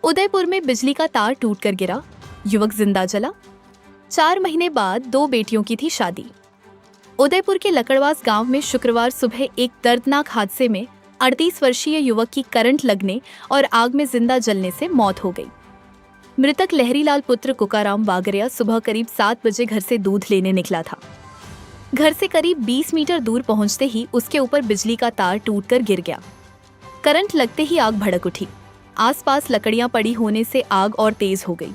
उदयपुर में बिजली का तार टूटकर गिरा, युवक जिंदा जला। 4 महीने बाद 2 बेटियों की थी शादी। उदयपुर के लकड़वास गांव में शुक्रवार सुबह एक दर्दनाक हादसे में 38 वर्षीय युवक की करंट लगने और आग में जिंदा जलने से मौत हो गई। मृतक लहरीलाल पुत्र कुकाराम वागरिया सुबह करीब 7 बजे घर से दूध लेने निकला था। घर से करीब 20 मीटर दूर पहुंचते ही उसके ऊपर बिजली का तार टूटकर गिर गया। करंट लगते ही आग भड़क उठी। आसपास लकड़ियां पड़ी होने से आग और तेज हो गई।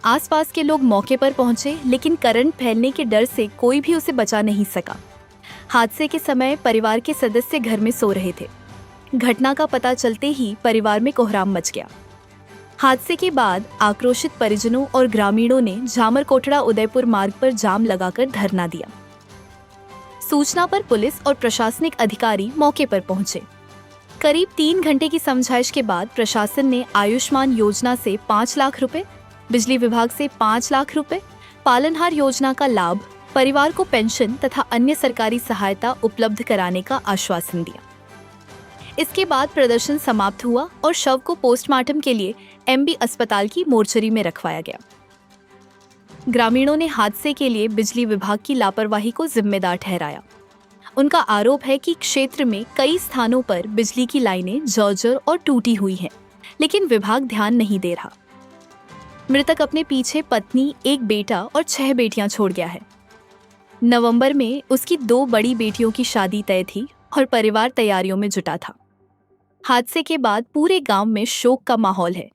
आसपास के लोग मौके पर पहुंचे, लेकिन करंट फैलने के डर से कोई भी उसे बचा नहीं सका। हादसे के समय परिवार के सदस्य घर में सो रहे थे। घटना का पता चलते ही परिवार में कोहराम मच गया। हादसे के बाद आक्रोशित परिजनों और ग्रामीणों ने झामरकोटड़ा उदयपुर मार्ग पर जाम लगाकर धरना दिया। सूचना पर पुलिस और प्रशासनिक अधिकारी मौके पर पहुंचे। करीब 3 घंटे की समझाइश के बाद प्रशासन ने आयुष्मान योजना से 5 लाख रुपए, बिजली विभाग से 5 लाख रुपए, पालनहार योजना का लाभ, परिवार को पेंशन तथा अन्य सरकारी सहायता उपलब्ध कराने का आश्वासन दिया। इसके बाद प्रदर्शन समाप्त हुआ और शव को पोस्टमार्टम के लिए एमबी अस्पताल की मोर्चरी में रखवाया गया। ग्रामीणों ने हादसे के लिए बिजली विभाग की लापरवाही को जिम्मेदार ठहराया। उनका आरोप है कि क्षेत्र में कई स्थानों पर बिजली की लाइनें जर्जर और टूटी हुई हैं, लेकिन विभाग ध्यान नहीं दे रहा। मृतक अपने पीछे पत्नी, एक बेटा और 6 बेटियां छोड़ गया है। नवंबर में उसकी 2 बड़ी बेटियों की शादी तय थी और परिवार तैयारियों में जुटा था। हादसे के बाद पूरे गांव में शोक का माहौल है।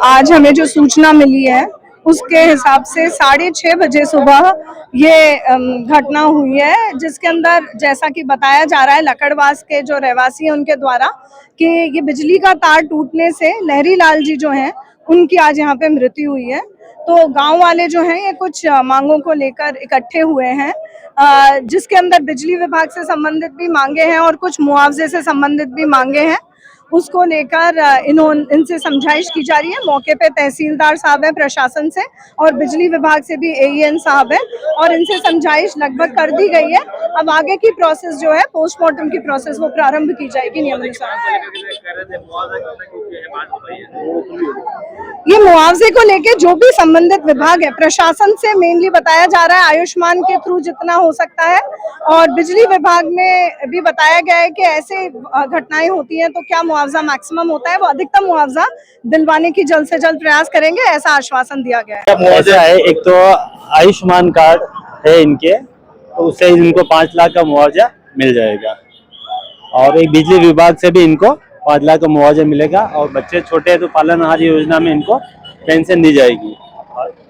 आज हमें जो सूचना मिली है उसके हिसाब से 6:30 बजे सुबह ये घटना हुई है, जिसके अंदर जैसा कि बताया जा रहा है लकड़वास के जो रहवासी हैं उनके द्वारा कि ये बिजली का तार टूटने से लहरी लाल जी जो हैं उनकी आज यहाँ पे मृत्यु हुई है। तो गांव वाले जो हैं ये कुछ मांगों को लेकर इकट्ठे हुए हैं, जिसके अंदर बिजली विभाग से संबंधित भी मांगे हैं और कुछ मुआवजे से संबंधित भी मांगे हैं। उसको लेकर इनसे समझाइश की जा रही है। मौके पे तहसीलदार साहब हैं प्रशासन से और बिजली विभाग से भी एईएन साहब हैं और इनसे समझाइश लगभग कर दी गई है। अब आगे की प्रोसेस जो है पोस्टमार्टम की प्रोसेस वो प्रारंभ की जाएगी नियमानुसार। ये मुआवजे को लेके जो भी संबंधित विभाग है प्रशासन से मेनली बताया जा रहा है आयुष्मान के थ्रू जितना हो सकता है, और बिजली विभाग में भी बताया गया है कि ऐसे घटनाएं होती हैं तो क्या मुआवजा मैक्सिमम होता है, वो अधिकतम मुआवजा दिलवाने की जल्द से जल्द प्रयास करेंगे, ऐसा आश्वासन दिया गया है। मुआवजा है, एक तो आयुष्मान कार्ड है इनके, तो उससे इनको 5 लाख का मुआवजा मिल जाएगा, और एक बिजली विभाग से भी इनको 5 लाख का मुआवजा मिलेगा, और बच्चे छोटे हैं तो पालनहार योजना में इनको पेंशन दी जाएगी।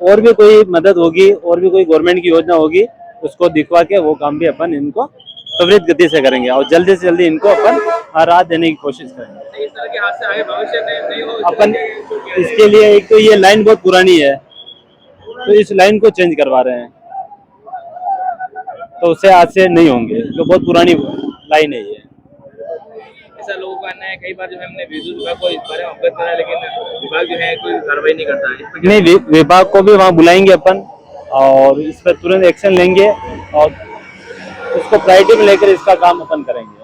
और भी कोई मदद होगी और भी कोई गवर्नमेंट की योजना होगी उसको दिखवा के वो काम भी अपन इनको त्वरित गति से करेंगे और जल्दी से जल्दी इनको अपन राहत देने की कोशिश करेंगे। इस तरह के हादसे आगे भविष्य में नहीं हो अपन इसके लिए एक तो ये लाइन बहुत पुरानी है तो इस लाइन को चेंज करवा रहे हैं, तो उससे हादसे नहीं होंगे, जो बहुत पुरानी लाइन है ये। ऐसा लोगों का कहना है, कई बार जो है हमने विद्युत विभाग को इस बारे में अवगत करा, लेकिन विभाग जो है कोई कार्रवाई नहीं करता है। नहीं, विभाग को भी वहाँ बुलाएंगे अपन और इस पर तुरंत एक्शन लेंगे और उसको प्रायोरिटी में लेकर इसका काम अपन करेंगे।